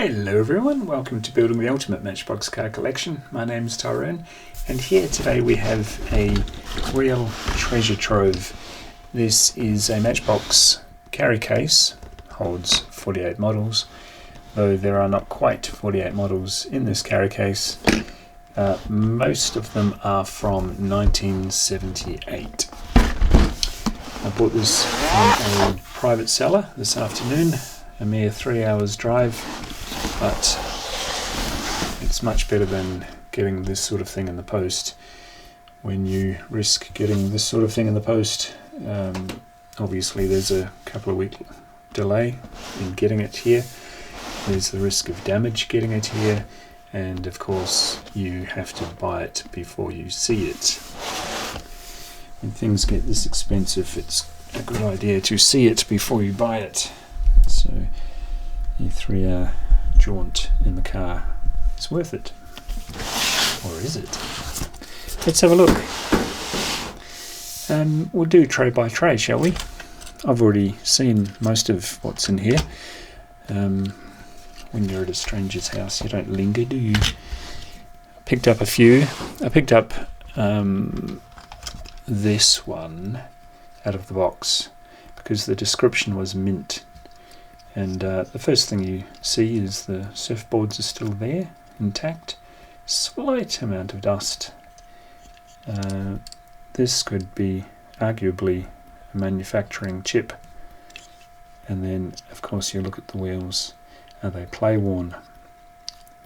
Hello everyone, welcome to Building the Ultimate Matchbox Car Collection. My name is Tyrone, and here today we have a real treasure trove. This is a Matchbox Carry Case, holds 48 models, though there are not quite 48 models in this carry case. Most of them are from 1978. I bought this from a private seller this afternoon, a mere 3 hours drive, but it's much better than getting this sort of thing in the post. When you risk getting this sort of thing in the post, obviously there's a couple of week delay in getting it here. There's the risk of damage getting it here, and of course you have to buy it before you see it. When things get this expensive, it's a good idea to see it before you buy it. So a 3 hour jaunt in the car is worth it. Or is it? Let's have a look. We'll do tray by tray, shall we? I've already seen most of what's in here. When you're at a stranger's house, you don't linger, do you? I picked up a few. I picked up this one out of the box because the description was mint. And the first thing you see is the surfboards are still there, intact. Slight amount of dust. This could be arguably a manufacturing chip. And then, of course, you look at the wheels. Are they play worn?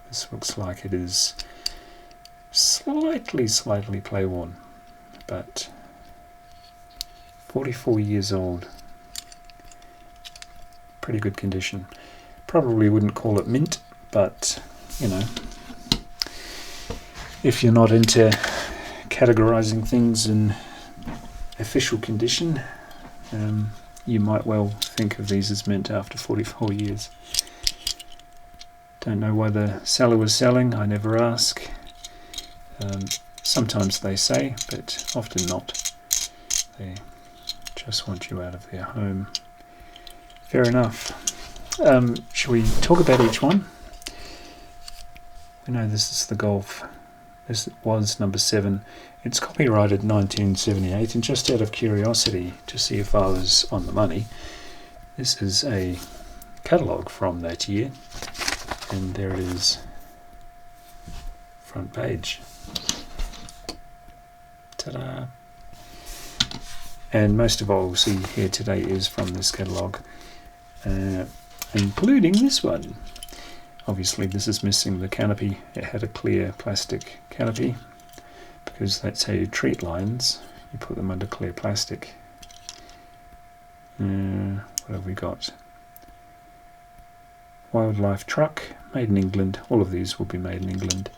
This looks like it is slightly play worn, but 44 years old. Pretty good condition. Probably wouldn't call it mint, but you know, if you're not into categorizing things in official condition, you might well think of these as mint after 44 years. Don't know why the seller was selling, I never ask. Sometimes they say, but often not. They just want you out of their home. Fair enough. Shall we talk about each one? We know this is the Golf. This was number 7. It's copyrighted 1978, and just out of curiosity to see if I was on the money, this is a catalogue from that year, and there it is, front page. Ta-da! And most of all we'll see here today is from this catalogue. Including this one. Obviously this is missing the canopy. It had a clear plastic canopy because that's how you treat lines. You put them under clear plastic. What have we got? Wildlife truck, made in England. All of these will be made in England.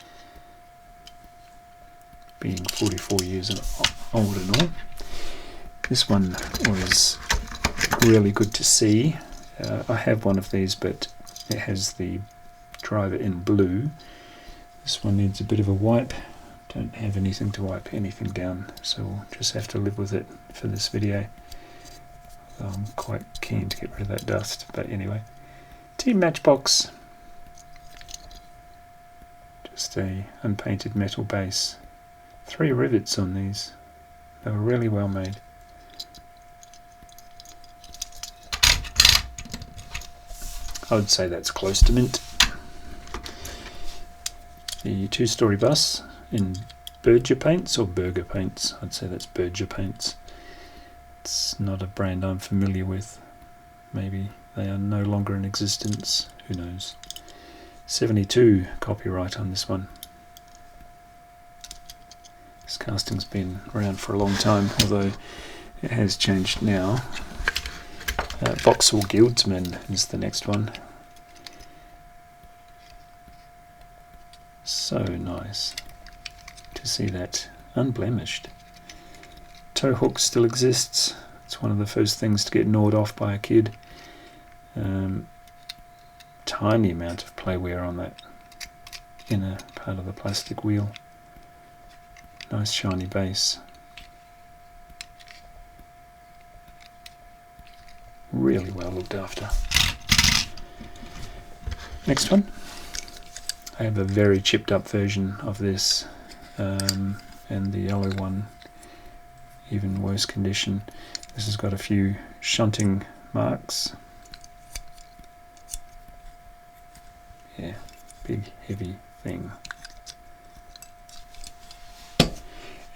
Being 44 years old and all. This one was really good to see. I have one of these, but it has the driver in blue. This one needs a bit of a wipe. Don't have anything to wipe anything down, so we'll just have to live with it for this video. I'm quite keen to get rid of that dust, but anyway. Team Matchbox. Just a unpainted metal base. 3 rivets on these. They were really well made. I would say that's close to mint. The 2-story bus in Burger paints, or Burger paints. I'd say that's Burger paints. It's not a brand I'm familiar with. Maybe they are no longer in existence. Who knows? 72 copyright on this one. This casting's been around for a long time, although it has changed now. Vauxhall Guildsman is the next one. So nice to see that unblemished. Tow hook still exists. It's one of the first things to get gnawed off by a kid. Tiny amount of play wear on that inner part of the plastic wheel. Nice shiny base. Really well looked after. Next one. I have a very chipped up version of this, and the yellow one even worse condition. This has got a few shunting marks. Yeah, big heavy thing.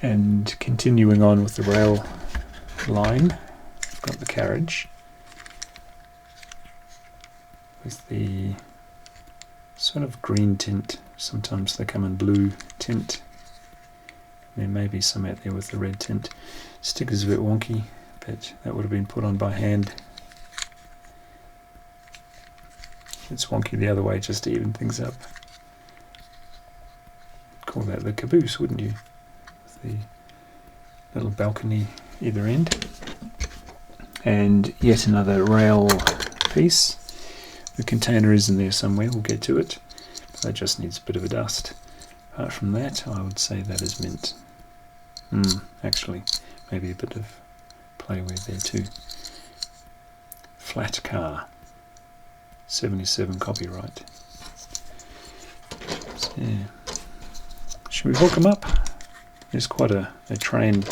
And continuing on with the rail line, I've got the carriage with the sort of green tint. Sometimes they come in blue tint. There may be some out there with the red tint. Sticker's a bit wonky, but that would have been put on by hand. It's wonky the other way just to even things up. Call that the caboose, wouldn't you? With the little balcony either end. And yet another rail piece. The container is in there somewhere, we'll get to it. But that just needs a bit of a dust. Apart from that, I would say that is mint. Actually, maybe a bit of playware there too. Flat car. 77 copyright. So, yeah. Should we hook them up? There's quite a train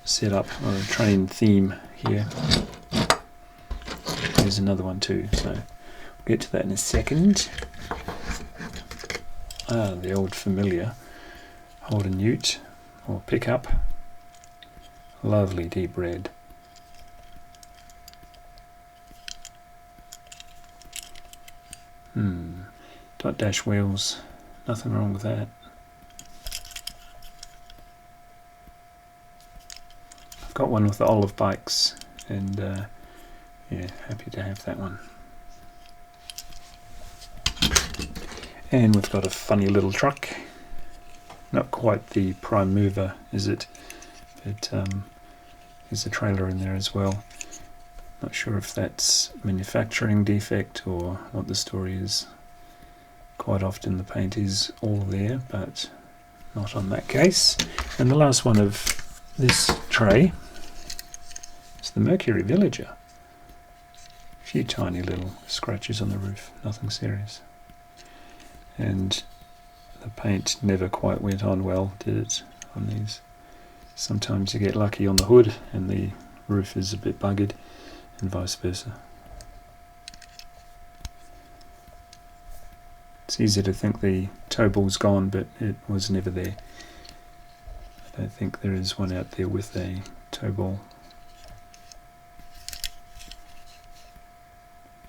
setup, or a train theme here. There's another one too, so we'll get to that in a second. The old familiar Holden Ute, or pickup. Lovely deep red. Dot dash wheels, nothing wrong with that. I've got one with the olive bikes, and yeah, happy to have that one. And we've got a funny little truck. Not quite the prime mover, is it? But there's a trailer in there as well. Not sure if that's manufacturing defect or what the story is. Quite often the paint is all there, but not on that case. And the last one of this tray is the Mercury Villager. A few tiny little scratches on the roof, nothing serious. And the paint never quite went on well, did it, on these? Sometimes you get lucky on the hood and the roof is a bit buggered, and vice versa. It's easy to think the toe ball's gone, but it was never there. I don't think there is one out there with a toe ball.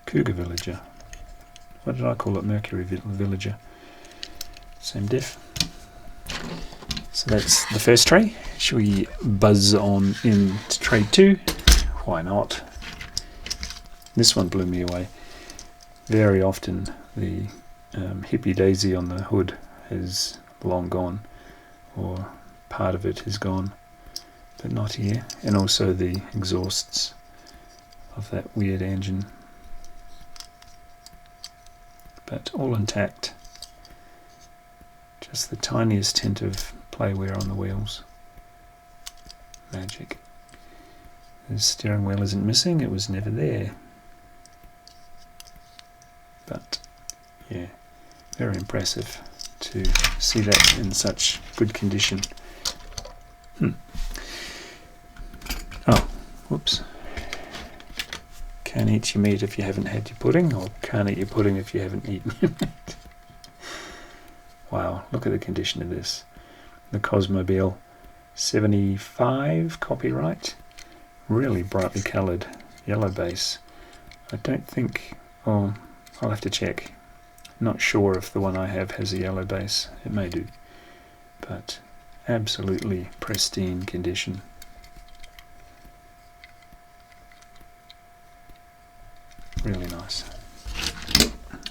Cougar Villager. What did I call it? Mercury Villager. Same diff. So that's the first tray. Shall we buzz on into tray 2? Why not? This one blew me away. Very often the hippie daisy on the hood is long gone, or part of it is gone, but not here. And also the exhausts of that weird engine, but all intact. Just the tiniest hint of playware on the wheels. Magic. The steering wheel isn't missing, it was never there. But yeah, very impressive to see that in such good condition. Oh, whoops. Can't eat your meat if you haven't had your pudding, or can't eat your pudding if you haven't eaten your meat. Wow, look at the condition of this. The Cosmobile, 75 copyright. Really brightly coloured, yellow base. I don't think, oh, I'll have to check. Not sure if the one I have has a yellow base. It may do. But absolutely pristine condition. Really nice.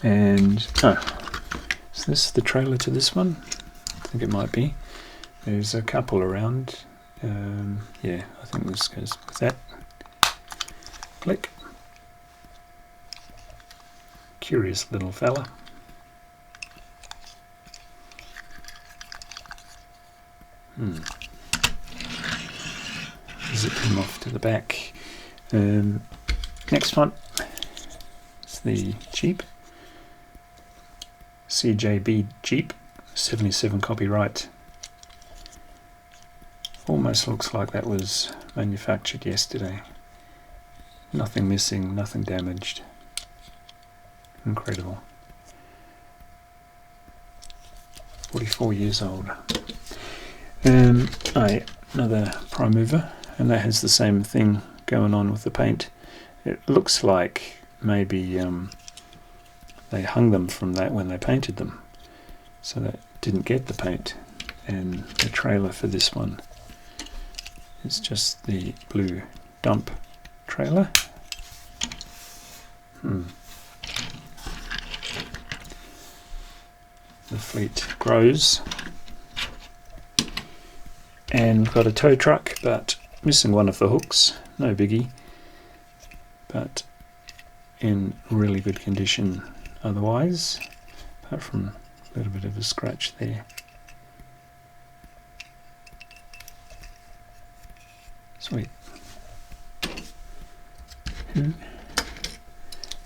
And, is this the trailer to this one? I think it might be. There's a couple around. Yeah, I think this goes with that. Click. Curious little fella. Zip him off to the back. Next one. It's the Jeep. CJB Jeep, 77 copyright. Almost looks like that was manufactured yesterday. Nothing missing, nothing damaged. Incredible. 44 years old. Another prime mover, and that has the same thing going on with the paint. It looks like maybe they hung them from that when they painted them, so that didn't get the paint. And the trailer for this one is just the blue dump trailer. The fleet grows, and we've got a tow truck but missing one of the hooks. No biggie, but in really good condition otherwise, apart from a little bit of a scratch there. Sweet.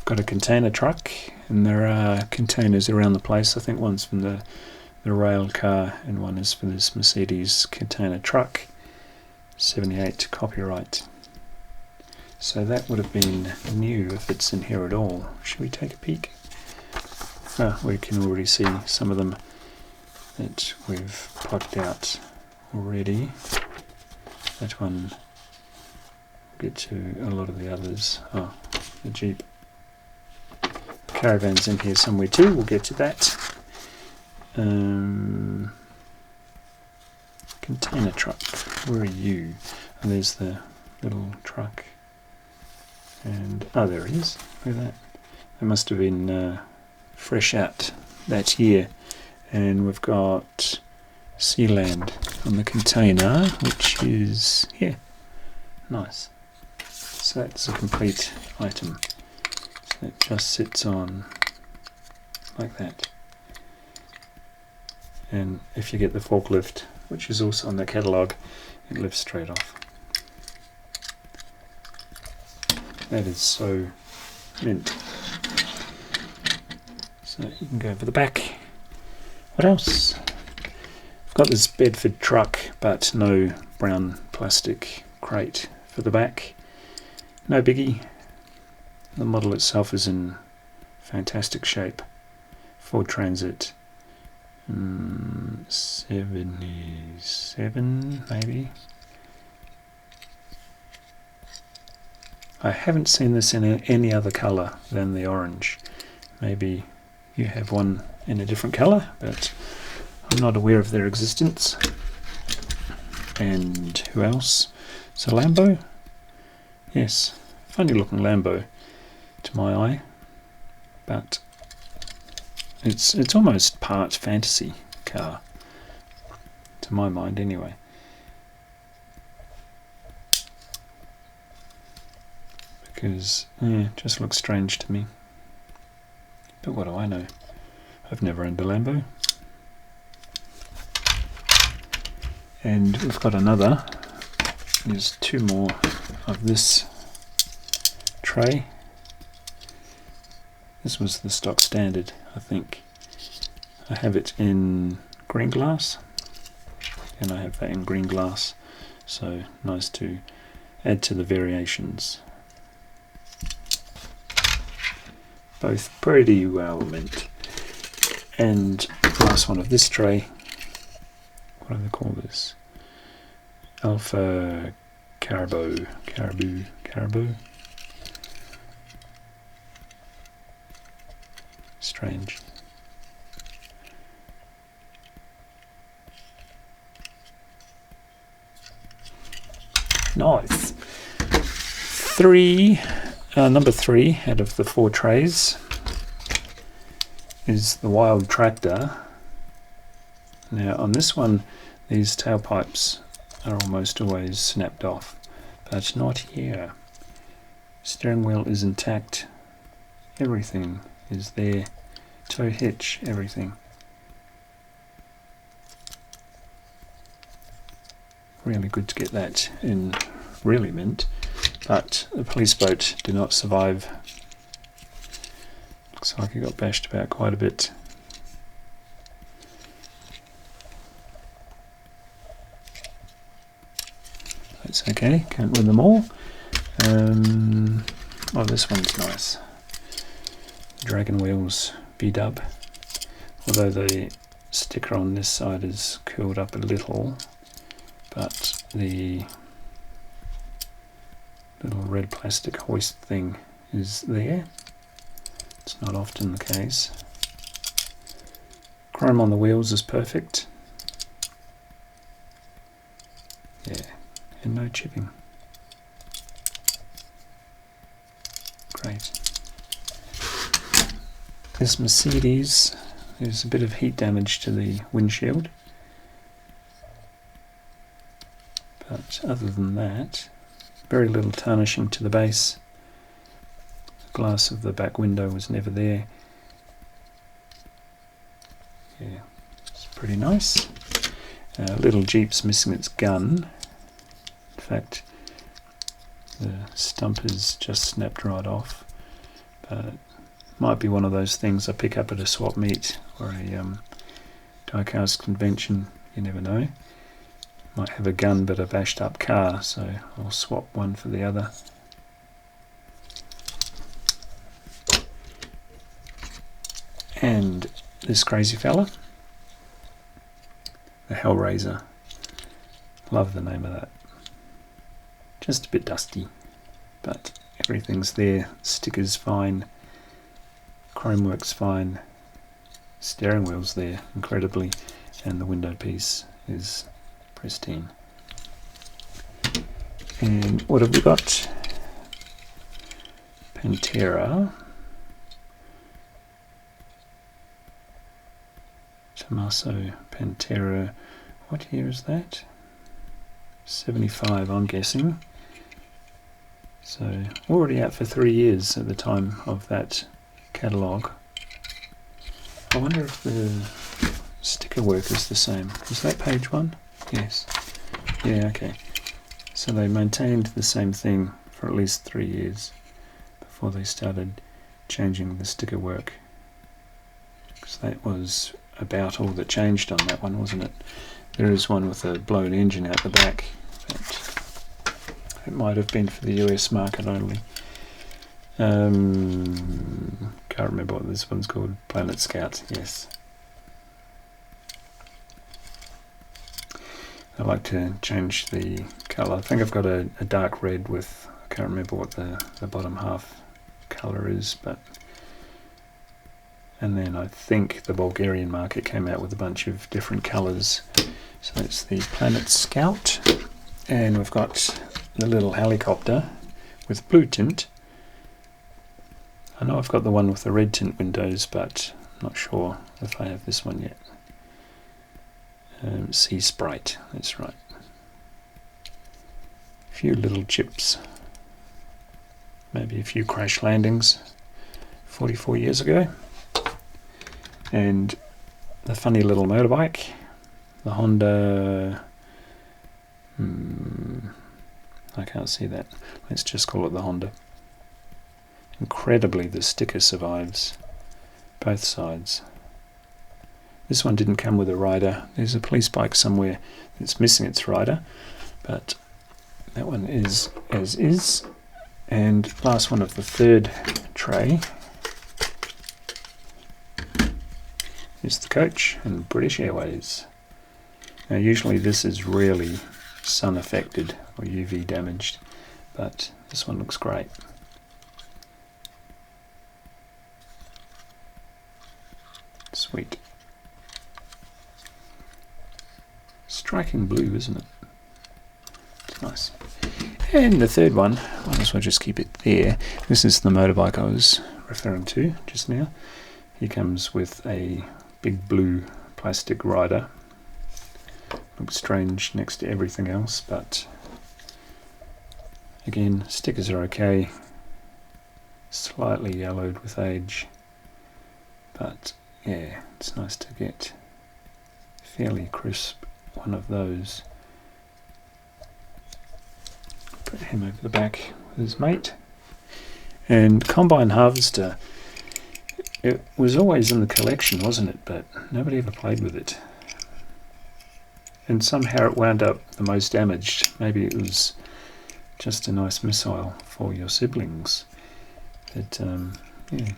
Got a container truck, and there are containers around the place. I think one's from the rail car and one is for this Mercedes container truck. 78 copyright. So that would have been new if it's in here at all. Should we take a peek? We can already see some of them that we've plucked out already. That one, we'll get to a lot of the others. The Jeep. Caravan's in here somewhere too, we'll get to that. Container truck, where are you? Oh, there's the little truck. And there it is. Look at that. They must have been fresh out that year. And we've got Sealand on the container, which is here. Nice. So that's a complete item. So it just sits on like that. And if you get the forklift, which is also on the catalogue, it lifts straight off. That is so mint. So you can go over the back. What else? I've got this Bedford truck, but no brown plastic crate for the back. No biggie. The model itself is in fantastic shape. Ford Transit. 77 maybe. I haven't seen this in any other colour than the orange. Maybe you have one in a different colour, but I'm not aware of their existence. And who else? It's a Lambo? Yes, funny looking Lambo to my eye, but it's almost part fantasy car, to my mind anyway. Because, it just looks strange to me. But what do I know? I've never owned a Lambo. And we've got another. There's two more of this tray. This was the stock standard, I think. I have it in green glass, and I have that in green glass, so nice to add to the variations. Both pretty well mint. And last one of this tray, what do they call this? Alpha Caribou. Strange. Nice. Number 3 out of the 4 trays is the Wild Tractor. Now on this one, these tailpipes are almost always snapped off, but not here. Steering wheel is intact. Everything is there. Tow hitch, everything. Really good to get that in really mint, but the police boat did not survive Looks like it got bashed about quite a bit. That's okay, can't win them all. Oh, this one's nice. Dragon Wheels B-dub. Although the sticker on this side is curled up a little, but the little red plastic hoist thing is there. It's not often the case. Chrome on the wheels is perfect. Yeah, and no chipping. Great. This Mercedes, there's a bit of heat damage to the windshield. But other than that, very little tarnishing to the base. The glass of the back window was never there. Yeah, it's pretty nice. Little Jeep's missing its gun. In fact, the stump has just snapped right off. But might be one of those things I pick up at a swap meet or a die-cast convention. You never know. Might have a gun but a bashed up car, so I'll swap one for the other. And this crazy fella, the Hellraiser. Love the name of that. Just a bit dusty, but everything's there. Sticker's fine, chrome works fine, steering wheel's there incredibly, and the window piece is pristine. And what have we got? Pantera, Tommaso Pantera. What year is that? 75, I'm guessing. So already out for 3 years at the time of that catalogue. I wonder if the sticker work is the same. Is that page 1? Yes. Yeah, okay. So they maintained the same thing for at least 3 years before they started changing the sticker work. Because that was about all that changed on that one, wasn't it? There is one with a blown engine out the back, but it might have been for the US market only. Can't remember what this one's called. Planet Scout, yes. I like to change the colour. I think I've got a dark red with, I can't remember what the bottom half colour is, but and then I think the Bulgarian market came out with a bunch of different colours. So that's the Planet Scout, and we've got the little helicopter with blue tint. I know I've got the one with the red tint windows, but I'm not sure if I have this one yet. Sea Sprite, that's right. A few little chips, maybe a few crash landings 44 years ago. And the funny little motorbike, the Honda, I can't see that. Let's just call it the Honda. Incredibly, the sticker survives both sides. This one didn't come with a rider. There's a police bike somewhere that's missing its rider, but that one is as is. And last one of the third tray is the coach and British Airways. Now usually this is really sun affected or UV damaged, but this one looks great. Sweet. Striking blue, isn't it? It's nice. And the third one, might as well just keep it there. This is the motorbike I was referring to just now. He comes with a big blue plastic rider. Looks strange next to everything else, but again, stickers are okay. Slightly yellowed with age, but yeah, it's nice to get fairly crisp one of those. Put him over the back with his mate. And Combine Harvester, It was always in the collection, wasn't it? But nobody ever played with it. And somehow it wound up the most damaged. Maybe it was just a nice missile for your siblings. But yeah,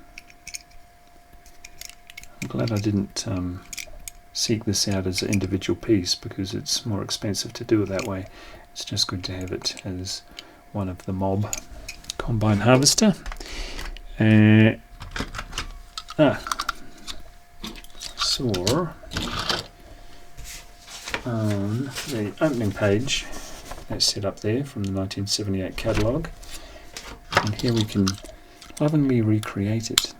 I'm glad I didn't seek this out as an individual piece, because it's more expensive to do it that way. It's just good to have it as one of the mob combine harvester. Saw on the opening page that's set up there from the 1978 catalogue, and here we can lovingly recreate it.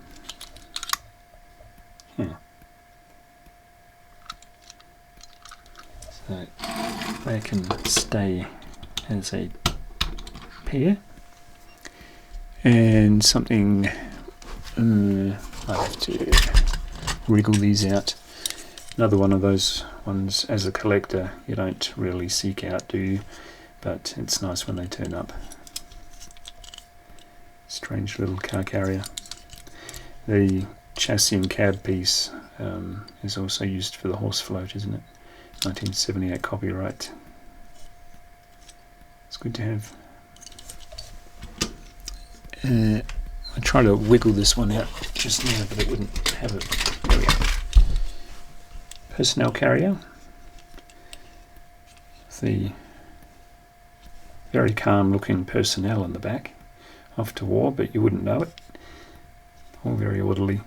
So they can stay as a pair, and something I have to wriggle these out. Another one of those ones, as a collector, you don't really seek out, do you? But it's nice when they turn up. Strange little car carrier. The chassis and cab piece is also used for the horse float, isn't it? 1978 copyright. It's good to have. I tried to wiggle this one out just now, but it wouldn't have it. There we go. Personnel carrier. The very calm looking personnel in the back, off to war, but you wouldn't know it. All very orderly.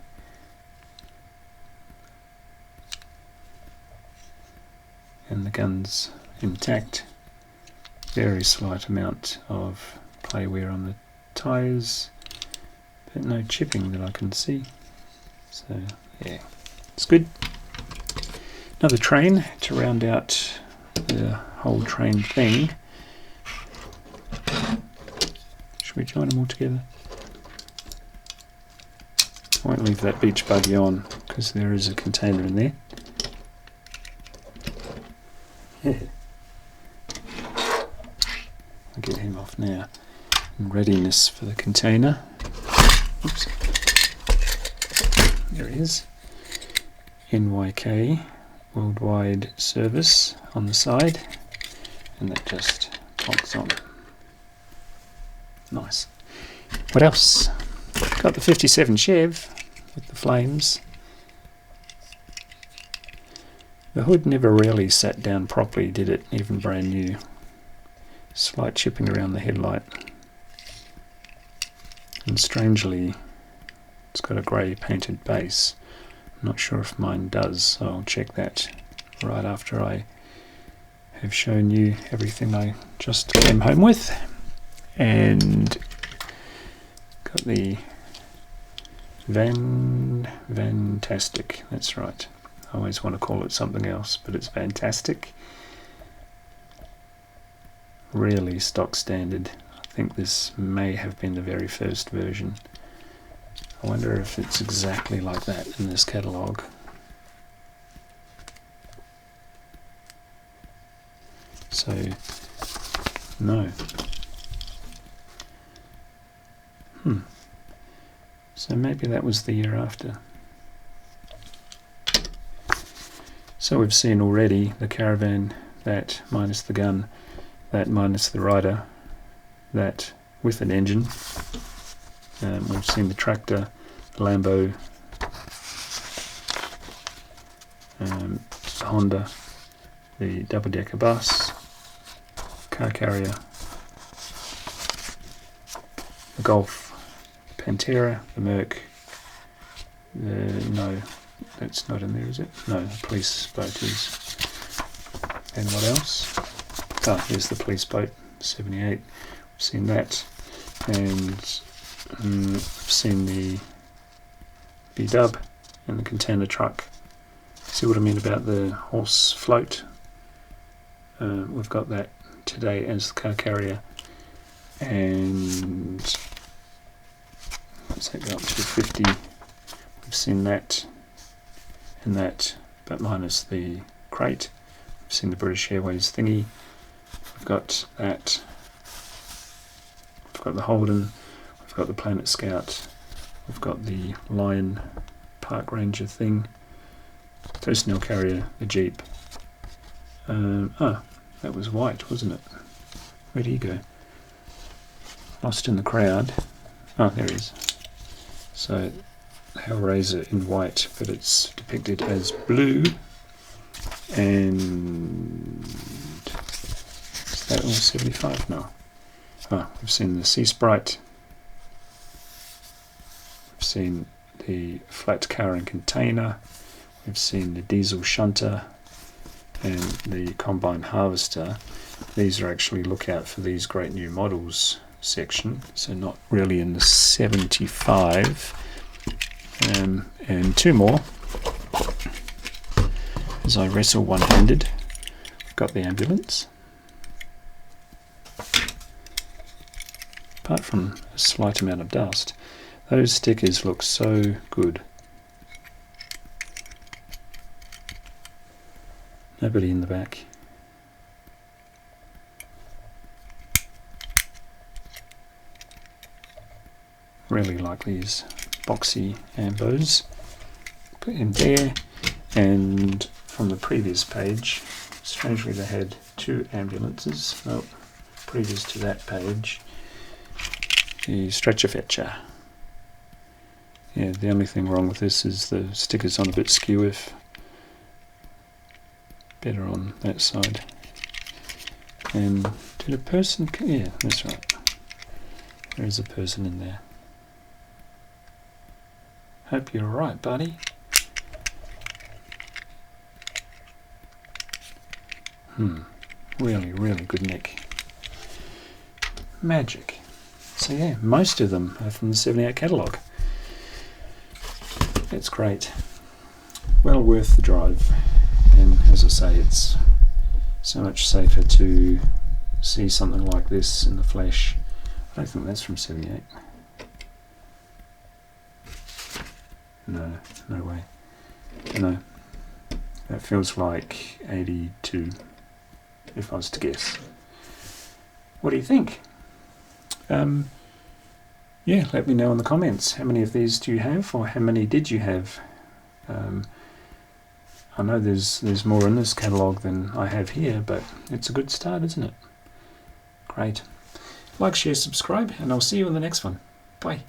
And the gun's intact. Very slight amount of play wear on the tyres, but no chipping that I can see. So yeah, it's good. Another train to round out the whole train thing. Should we join them all together? I won't leave that beach buggy on because there is a container in there. Yeah. I'll get him off now. In readiness for the container. Oops. There he is. NYK Worldwide Service on the side, and that just clonks on. Nice. What else? Got the 57 Chev with the flames. The hood never really sat down properly, did it? Even brand new. Slight chipping around the headlight. And strangely, it's got a grey painted base. I'm not sure if mine does, so I'll check that right after I have shown you everything I just came home with. And got the Fantastic, that's right. I always want to call it something else, but it's Fantastic. Really stock standard. I think this may have been the very first version. I wonder if it's exactly like that in this catalogue. So, no. So maybe that was the year after. So we've seen already the caravan, that minus the gun, that minus the rider, that with an engine. We've seen the tractor, the Lambo, the Honda, the double-decker bus, car carrier, the Golf, the Pantera, the Merc, no, that's not in there, is it? No, the police boat is. And what else? Ah, here's the police boat, 78. We've seen that. And I've seen the B-dub and the container truck. See what I mean about the horse float? We've got that today as the car carrier. And let's take that up to 50. We've seen that and that, but minus the crate. We've seen the British Airways thingy. We've got that. We've got the Holden. We've got the Planet Scout. We've got the Lion park ranger thing. Personnel carrier, a Jeep. That was white, wasn't it? Where'd he go? Lost in the crowd. Oh, there he is. So, Hellraiser in white, but it's depicted as blue. And is that all 75 now? Oh, we've seen the Sea Sprite. We've seen the flat car and container. We've seen the diesel shunter and the combine harvester. These are actually look out for these great new models section, so not really in the 75. And two more as I wrestle one-handed. I've got the ambulance. Apart from a slight amount of dust, those stickers look so good. Nobody in the back. Really like these boxy ambos. Put in there, and from the previous page, strangely they had two ambulances. Oh, previous to that page, the stretcher fetcher. Yeah, the only thing wrong with this is the sticker's on a bit skew. If better on that side. And did a person? Yeah, that's right. There is a person in there. Hope you're alright, buddy. Really, really good neck. Magic. So yeah, most of them are from the 78 catalogue. It's great. Well worth the drive. And as I say, it's so much safer to see something like this in the flesh. I don't think that's from 78. No, no way. No. That feels like 82, if I was to guess. What do you think? Yeah, let me know in the comments. How many of these do you have, or how many did you have? I know there's more in this catalogue than I have here, but it's a good start, isn't it? Great. Like, share, subscribe, and I'll see you in the next one. Bye.